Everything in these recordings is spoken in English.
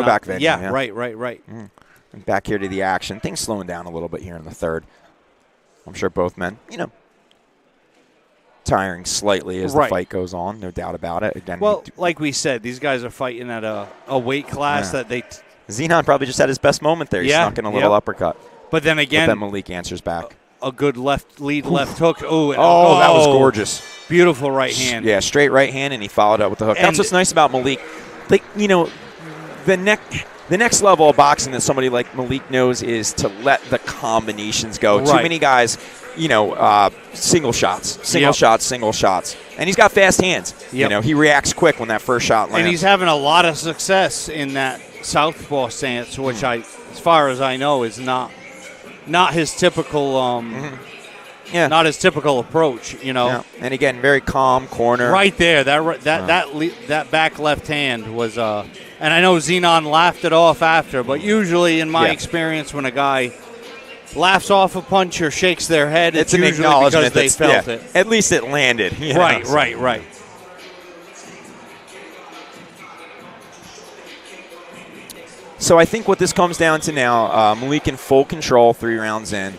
Throwback venue. Yeah, right. Back here to the action. Things slowing down a little bit here in the third. I'm sure both men, tiring slightly as the fight goes on. No doubt about it. Again, like we said, these guys are fighting at a weight class that they Zenon probably just had his best moment there. He snuck in a little uppercut. But then again, then Malik answers back. A good left hook. That was gorgeous. Beautiful right hand. Yeah, straight right hand, and he followed up with the hook. That's what's nice about Malik. Like, the next level of boxing that somebody like Malik knows is to let the combinations go. Too many guys, single shots. And he's got fast hands. Yep. He reacts quick when that first shot lands. And he's having a lot of success in that southpaw stance, which as far as I know, is not his typical not his typical approach, Yeah. And again, very calm corner. Right there, that back left hand was and I know Zenon laughed it off after, but usually in my experience when a guy laughs off a punch or shakes their head, it's an usually acknowledgement because they felt it. At least it landed. Right. So I think what this comes down to now, Malik in full control 3 rounds in.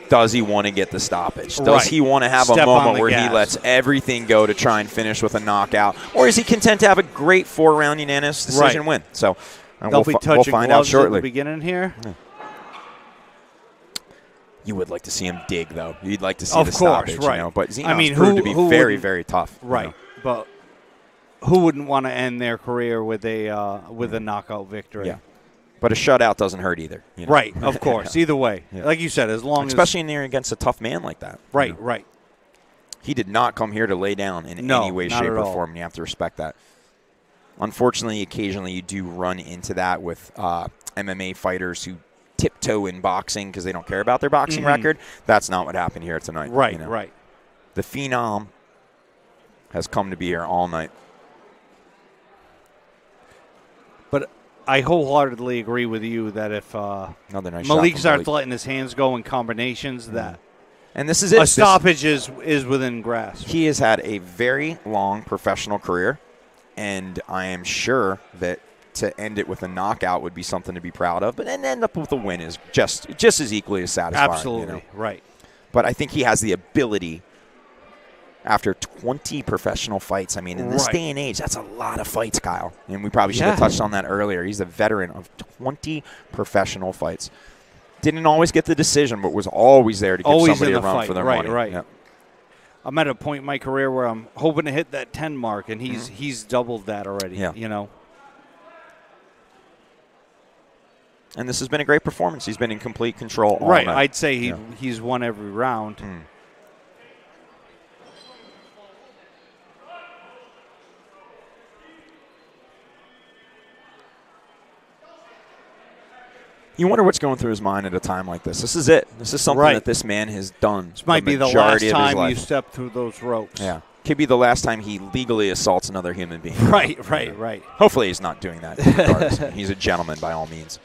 Does he want to get the stoppage? Does he want to have a moment where he lets everything go to try and finish with a knockout? Or is he content to have a great 4-round unanimous decision win? So we'll find out shortly. At the beginning here. Yeah. You would like to see him dig, though. You'd like to see the stoppage, But Zenon's proved to be very, very tough. Right, but who wouldn't want to end their career with a knockout victory? Yeah. But a shutout doesn't hurt either. Right, of course. Either way. Yeah. Like you said, especially in there against a tough man like that. Right. He did not come here to lay down in any way, shape, or form, and you have to respect that. Unfortunately, occasionally you do run into that with MMA fighters who tiptoe in boxing because they don't care about their boxing record. That's not what happened here tonight. Right. The Phenom has come to be here all night. But I wholeheartedly agree with you that if Malik starts letting his hands go in combinations, and this is it. A stoppage is within grasp. He has had a very long professional career, and I am sure that to end it with a knockout would be something to be proud of. But then end up with a win is just as equally as satisfying. Absolutely, right. But I think he has the ability. After 20 professional fights, I mean, in this day and age, that's a lot of fights, Kyle. And we probably should have touched on that earlier. He's a veteran of 20 professional fights. Didn't always get the decision, but was always there to give somebody a run for their money. Right. Yep. I'm at a point in my career where I'm hoping to hit that 10 mark, and he's doubled that already. Yeah. And this has been a great performance. He's been in complete control all night. I'd say he's won every round. You wonder what's going through his mind at a time like this. This is it. This is something that this man has done. This might be the last time you step through those ropes. Yeah. Could be the last time he legally assaults another human being. Right. Hopefully he's not doing that regardless. He's a gentleman by all means.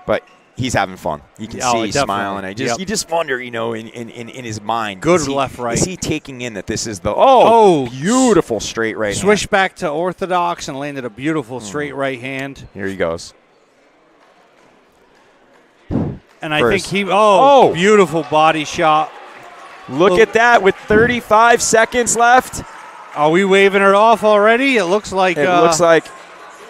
But he's having fun. You can see he's smiling. You just wonder, in his mind. Good left, right. Is he taking in that this is the beautiful straight right hand? Swish back to orthodox and landed a beautiful straight right hand. Here he goes. And I think beautiful body shot. Look at that with 35 seconds left. Are we waving her off already? It looks like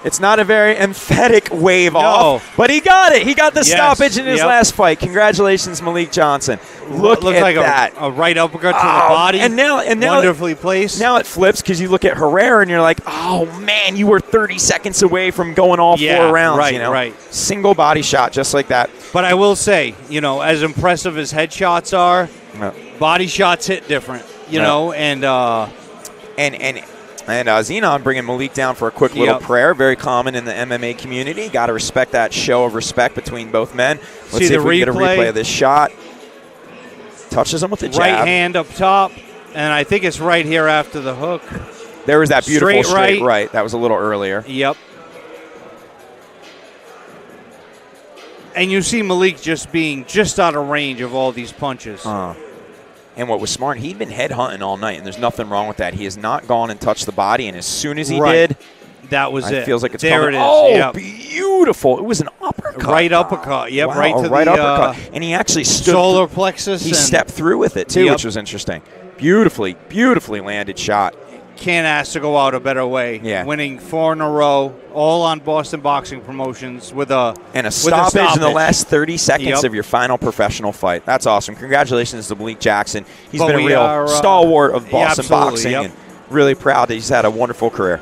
it's not a very emphatic wave off, but he got it. He got the stoppage in his last fight. Congratulations, Malik Johnson. Look at that. A right uppercut to the body. And now wonderfully placed. Now it flips because you look at Herrera and you're like, oh, man, you were 30 seconds away from going all 4 rounds. Right. Single body shot just like that. But I will say, as impressive as headshots are, body shots hit different, and Zenon bringing Malik down for a quick little prayer. Very common in the MMA community. Got to respect that show of respect between both men. Let's see if we can get a replay of this shot. Touches him with the jab. Right hand up top, and I think it's right here after the hook. There was that beautiful straight right. That was a little earlier. Yep. And you see Malik just being out of range of all these punches. And what was smart, he'd been headhunting all night, and there's nothing wrong with that. He has not gone and touched the body, and as soon as he did, That was it. Feels like it's there coming. It is. Oh, yep. Beautiful. It was an uppercut. Right uppercut. Yep, wow, right to right the uppercut. And he actually stood. Solar plexus. He stepped through with it, too, which was interesting. Beautifully landed shot. Can't ask to go out a better way. Yeah. Winning 4 in a row, all on Boston Boxing Promotions with a stoppage in the last 30 seconds of your final professional fight. That's awesome. Congratulations to Malik Jackson. He's been a real stalwart of Boston boxing, and really proud that he's had a wonderful career.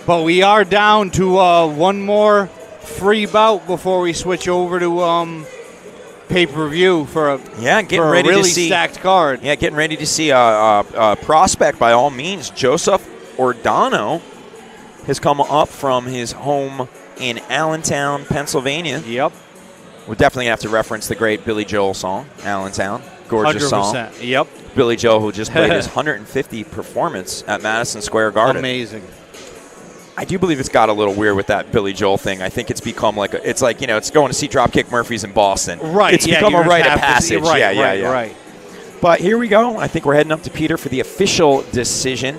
But we are down to one more free bout before we switch over to pay-per-view for a ready really to see, stacked card. Yeah, getting ready to see a prospect by all means. Joseph Ordono has come up from his home in Allentown, Pennsylvania. Yep. We're definitely going to have to reference the great Billy Joel song, Allentown. Gorgeous 100%. song. Yep. Billy Joel, who just played his 150th performance at Madison Square Garden. Amazing. I do believe it's got a little weird with that Billy Joel thing. I think it's become like it's going to see Dropkick Murphys in Boston. Right. It's become a rite of passage. Right. But here we go. I think we're heading up to Peter for the official decision.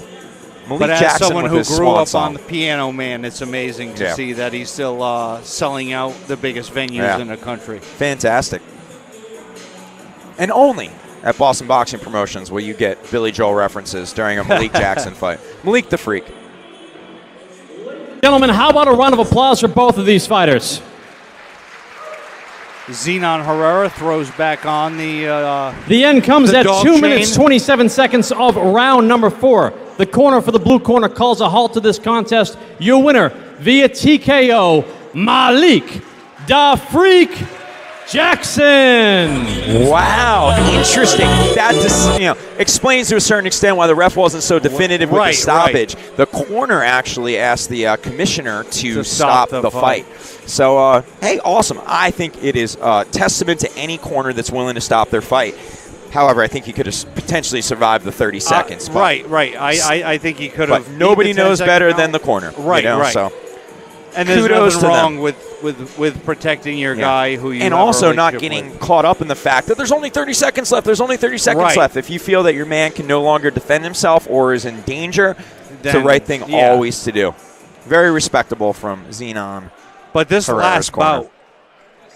Malik but as Jackson someone with who his grew swan up song. on the Piano Man, it's amazing to see that he's still selling out the biggest venues in the country. Fantastic. And only at Boston Boxing Promotions will you get Billy Joel references during a Malik Jackson fight. Malik the Freak. Gentlemen, how about a round of applause for both of these fighters? Zenon Herrera throws back on the end comes at 2 chain. minutes, 27 seconds of round number 4. The corner for the blue corner calls a halt to this contest. Your winner via TKO, Malik da Freak Jackson. Wow, interesting. That just, explains to a certain extent why the ref wasn't so definitive with the stoppage. Right. The corner actually asked the commissioner to stop the fight. So, hey, awesome. I think it is a testament to any corner that's willing to stop their fight. However, I think he could have potentially survived the 30 seconds. Right. I think he could have. But nobody knows better than the corner. Right. So. And there's nothing wrong with protecting your guy who you and also not getting caught up in the fact that there's only 30 seconds left. There's only 30 seconds left. If you feel that your man can no longer defend himself or is in danger, it's the right thing always to do. Very respectable from Zenon. But this Herrera's last corner. bout,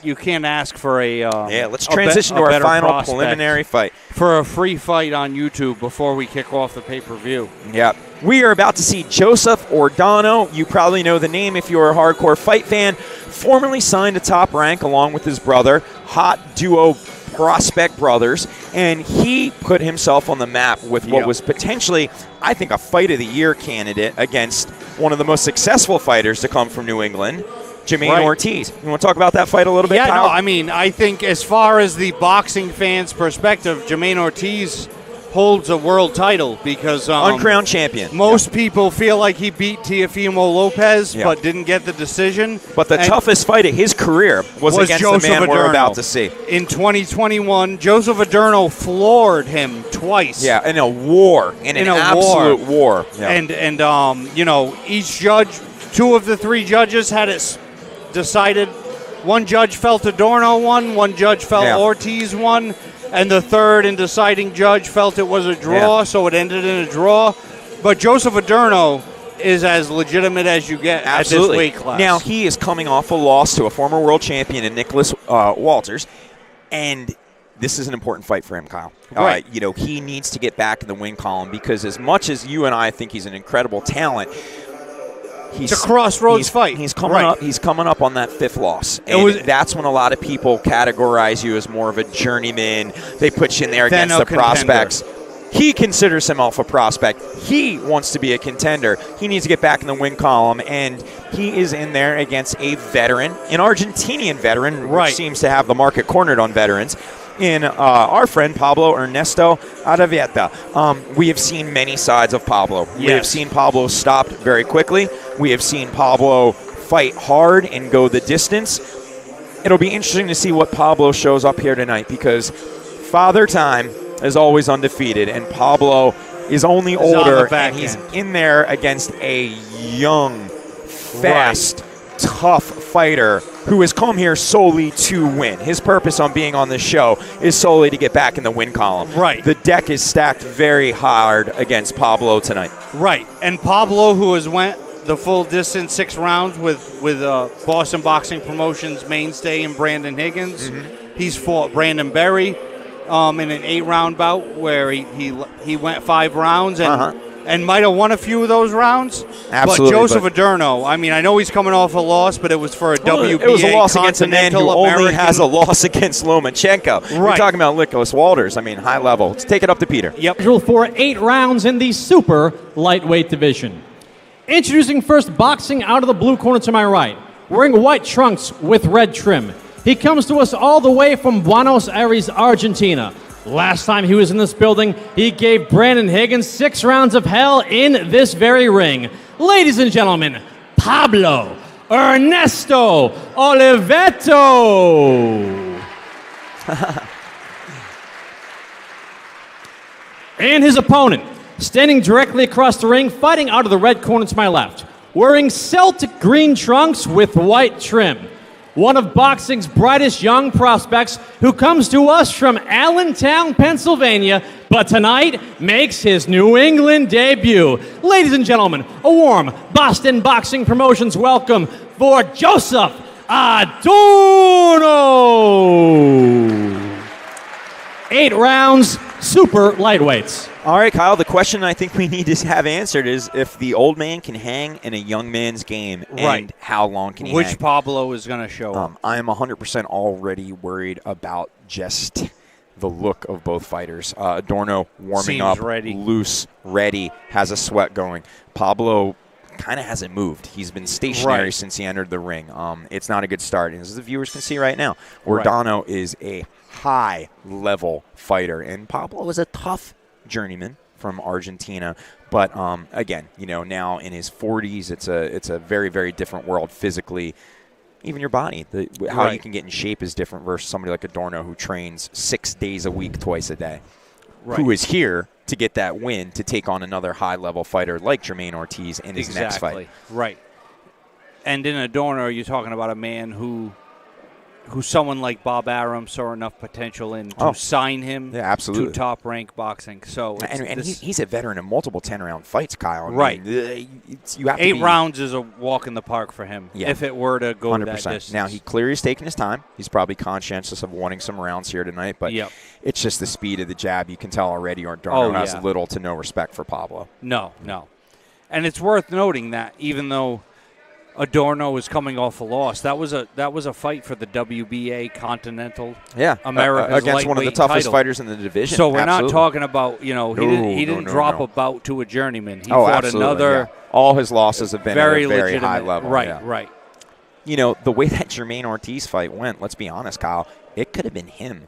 you can't ask for a let's transition to our final prospect preliminary fight. For a free fight on YouTube before we kick off the pay-per-view. Yeah. We are about to see Joseph Ordono. You probably know the name if you're a hardcore fight fan. Formerly signed to Top Rank along with his brother, hot duo Prospect Brothers, and he put himself on the map with what was potentially, I think, a Fight of the Year candidate against one of the most successful fighters to come from New England, Jermaine Ortiz. You want to talk about that fight a little bit, Kyle? No, I mean, I think as far as the boxing fans' perspective, Jermaine Ortiz holds a world title because uncrowned champion. Most people feel like he beat Teofimo Lopez, but didn't get the decision. But the toughest fight of his career was against Joseph the man Ordono. we're about to see. In 2021, Joseph Ordono floored him twice. Yeah, in a war, in an absolute war. Yeah. And each judge, 2 of the 3 judges had it decided. One judge felt Adorno won, one judge felt Ortiz won, and the third and deciding judge felt it was a draw, so it ended in a draw. But Joseph Adorno is as legitimate as you get at this weight class. Now, he is coming off a loss to a former world champion in Nicholas Walters, and this is an important fight for him, Kyle. Right. He needs to get back in the win column because as much as you and I think he's an incredible talent, it's a crossroads fight. He's coming up. He's coming up on that 5th loss, and that's when a lot of people categorize you as more of a journeyman. They put you in there against the prospects. He considers himself a prospect. He wants to be a contender. He needs to get back in the win column, and he is in there against a veteran, an Argentinian veteran, which seems to have the market cornered on veterans. In our friend Pablo Ernesto Aravieta. We have seen many sides of Pablo. We have seen Pablo stopped very quickly. We have seen Pablo fight hard and go the distance. It'll be interesting to see what Pablo shows up here tonight because Father Time is always undefeated, and Pablo is only older, and he's in there against a young, fast, tough fighter who has come here solely to win. His purpose on being on this show is solely to get back in the win column. Right. The deck is stacked very hard against Pablo tonight. Right. And Pablo, who has went the full distance 6 rounds with Boston Boxing Promotions mainstay and Brandon Higgins. Mm-hmm. He's fought Brandon Berry in an 8-round bout where he went 5 rounds and might have won a few of those rounds. Absolutely. But Joseph Ordono, I mean, I know he's coming off a loss, but it was for a WBA. It was a loss against a man who only has a loss against Lomachenko. Right. We're talking about Nicholas Walters. I mean, high level. Let's take it up to Peter. Yep. Scheduled for 8 rounds in the super lightweight division. Introducing first, boxing out of the blue corner to my right, wearing white trunks with red trim. He comes to us all the way from Buenos Aires, Argentina. Last time he was in this building, he gave Brandon Higgins 6 rounds of hell in this very ring. Ladies and gentlemen, Pablo Ernesto Oliveto. And his opponent, standing directly across the ring, fighting out of the red corner to my left, wearing Celtic green trunks with white trim. One of boxing's brightest young prospects who comes to us from Allentown, Pennsylvania, but tonight makes his New England debut. Ladies and gentlemen, a warm Boston Boxing Promotions welcome for Joseph Ordono. 8 rounds, super lightweights. All right, Kyle, the question I think we need to have answered is if the old man can hang in a young man's game, and how long can he hang? Which Pablo is going to show up. I am 100% already worried about just the look of both fighters. Adorno warming up, ready. Loose, ready, has a sweat going. Pablo kind of hasn't moved. He's been stationary since he entered the ring. It's not a good start. And as the viewers can see right now, Ordono is a high-level fighter, and Pablo is a tough journeyman from Argentina. But again, now in his 40s, it's a very, very different world physically. Even your body, how you can get in shape is different versus somebody like Adorno who trains 6 days a week, twice a day, who is here to get that win to take on another high-level fighter like Jermaine Ortiz in his next fight. Right. And in Adorno, you're talking about a man who someone like Bob Arum saw enough potential in to sign him to top-rank boxing. So and he's a veteran in multiple 10-round fights, Kyle. I mean, you have 8 rounds is a walk in the park for him if it were to go 100%. That distance. Now, he clearly is taking his time. He's probably conscientious of wanting some rounds here tonight, but it's just the speed of the jab. You can tell already Ordono has little to no respect for Pablo. No. And it's worth noting that even though Adorno is coming off a loss, that was a fight for the WBA Continental America's against one of the toughest title. Fighters in the division. So we're not talking about, he didn't drop a bout to a journeyman. He fought another. All his losses have been very at a very legitimate, high level. Right. The way that Jermaine Ortiz fight went, let's be honest, Kyle, it could have been him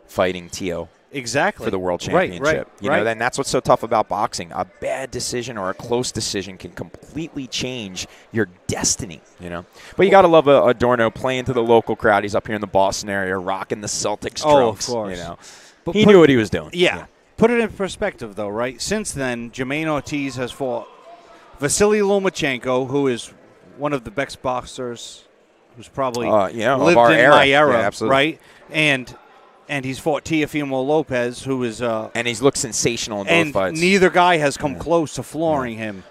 fighting Tio. Exactly. For the world championship. Then that's what's so tough about boxing. A bad decision or a close decision can completely change your destiny, But you got to love Adorno playing to the local crowd. He's up here in the Boston area rocking the Celtics trunks. Of course. But he knew what he was doing. Yeah. Put it in perspective, though, right? Since then, Jermaine Ortiz has fought Vasily Lomachenko, who is one of the best boxers who's probably lived of our in my era, right? And he's fought Teofimo Lopez, who is and he's looked sensational in both fights. And neither guy has come close to flooring him.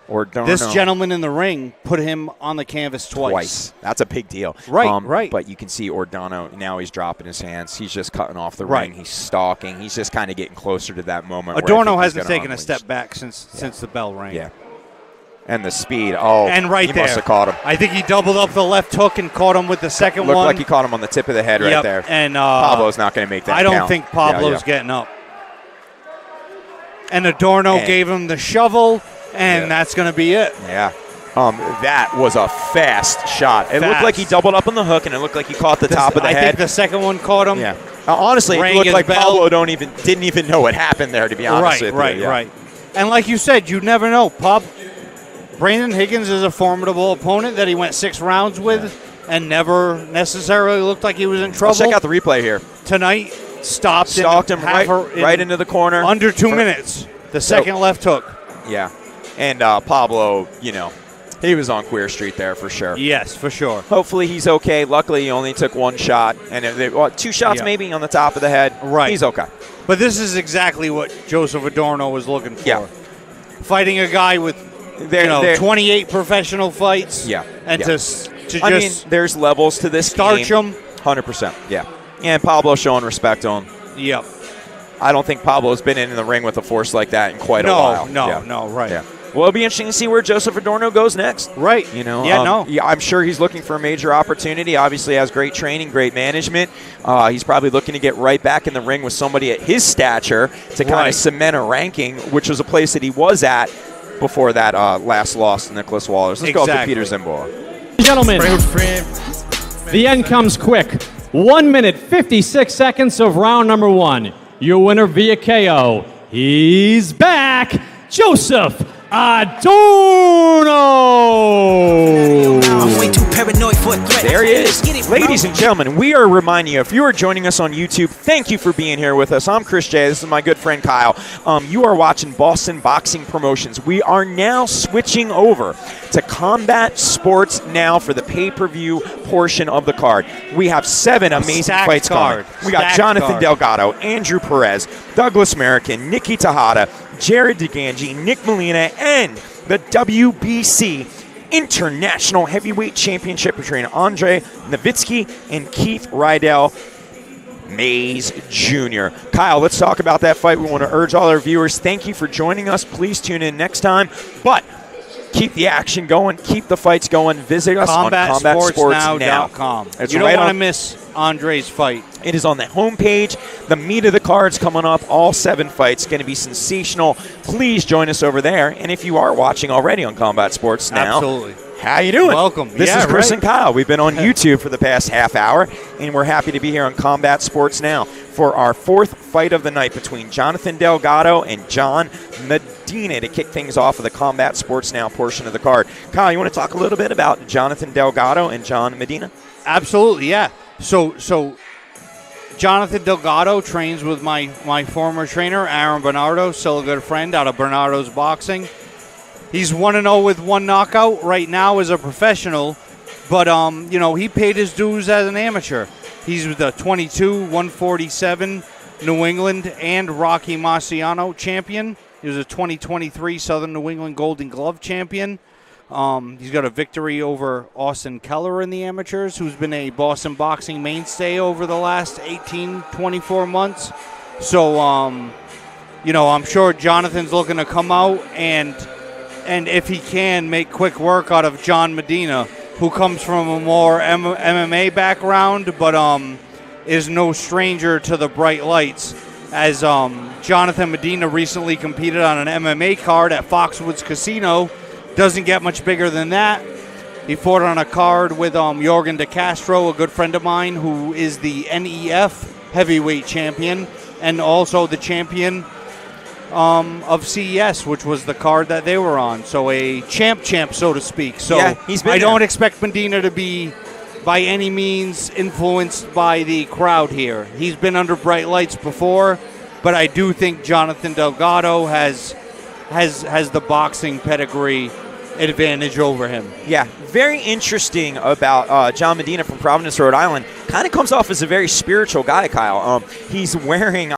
This gentleman in the ring put him on the canvas twice. That's a big deal. Right. But you can see Ordono, now he's dropping his hands. He's just cutting off the ring. He's stalking. He's just kind of getting closer to that moment. Adorno hasn't taken a step back since the bell rang. Yeah. And the speed. And he must have caught him. I think he doubled up the left hook and caught him with the second one. Looked like he caught him on the tip of the head right there. And Pablo's not going to make that I don't count. think Pablo's getting up. And Adorno gave him the shovel, and that's going to be it. Yeah. That was a fast shot. It looked like he doubled up on the hook, and it looked like he caught the top of the head. I think the second one caught him. Yeah. Honestly, it looked like Pablo didn't even know what happened there, to be honest with you. Right. And like you said, you never know. Brandon Higgins is a formidable opponent that he went 6 rounds with and never necessarily looked like he was in trouble. Let's check out the replay here. Tonight, stalked him right into the corner. Under 2 minutes. The second left hook. Yeah. And Pablo, he was on Queer Street there for sure. Yes, for sure. Hopefully he's okay. Luckily, he only took 1 shot. And 2 shots maybe on the top of the head. Right. He's okay. But this is exactly what Joseph Adorno was looking for. Yeah. Fighting a guy with They're 28 professional fights. Yeah. And yeah. I mean, there's levels to this starch game. them. 100%. Yeah. And Pablo showing respect to him. Yep. I don't think Pablo's been in the ring with a force like that in quite a while. No, right. Yeah. Well, it'll be interesting to see where Joseph Ordono goes next. Right. Yeah, I'm sure he's looking for a major opportunity. Obviously, has great training, great management. He's probably looking to get right back in the ring with somebody at his stature to kind of cement a ranking, which was a place that he was at before that last loss to Nicholas Wallers. Let's go up to Peter Zimboa. Gentlemen, the end comes quick. 1 minute, 56 seconds of round number 1. Your winner via KO. He's back, Joseph Ordono. There he is. Ladies and gentlemen, we are reminding you, if you are joining us on YouTube, thank you for being here with us. I'm Chris J. This is my good friend Kyle. You are watching Boston Boxing Promotions. We are now switching over to Combat Sports Now for the pay-per-view portion of the card. We have 7 amazing fights coming. We got Jonathan Delgado, Andrew Perez, Douglas American, Nikki Tejada, Jared DeGangi, Nick Molina, and the WBC International Heavyweight Championship between Andre Nowitzki and Keith Rydell Mays Jr. Kyle, let's talk about that fight. We want to urge all our viewers, thank you for joining us. Please tune in next time. But keep the action going. Keep the fights going. Visit us on CombatSportsNow.com. You don't want to miss Andre's fight. It is on the homepage. The meat of the card's coming up. All 7 fights going to be sensational. Please join us over there. And if you are watching already on Combat Sports Now, absolutely. How you doing? Welcome. This is Chris and Kyle. We've been on YouTube for the past half hour, and we're happy to be here on Combat Sports Now for our 4th fight of the night between Jonathan Delgado and John Medina to kick things off of the Combat Sports Now portion of the card. Kyle, you want to talk a little bit about Jonathan Delgado and John Medina? Absolutely, yeah. So Jonathan Delgado trains with my former trainer, Aaron Bernardo, still a good friend out of Bernardo's Boxing. He's 1-0 with 1 knockout right now as a professional, but he paid his dues as an amateur. He's the 22, 147 New England and Rocky Marciano champion. He was a 2023 Southern New England Golden Glove champion. He's got a victory over Austin Keller in the amateurs, who's been a Boston boxing mainstay over the last 18, 24 months. So, I'm sure Jonathan's looking to come out and if he can, make quick work out of John Medina, who comes from a more MMA background, but is no stranger to the bright lights, as Jonathan Medina recently competed on an MMA card at Foxwoods Casino. Doesn't get much bigger than that. He fought on a card with Jorgen De Castro, a good friend of mine, who is the NEF heavyweight champion and also the champion of CES, which was the card that they were on. So a champ, so to speak. So yeah, I don't expect Medina to be by any means influenced by the crowd here. He's been under bright lights before, but I do think Jonathan Delgado has the boxing pedigree advantage over him. Yeah, very interesting about John Medina from Providence, Rhode Island. Kind of comes off as a very spiritual guy, Kyle. He's wearing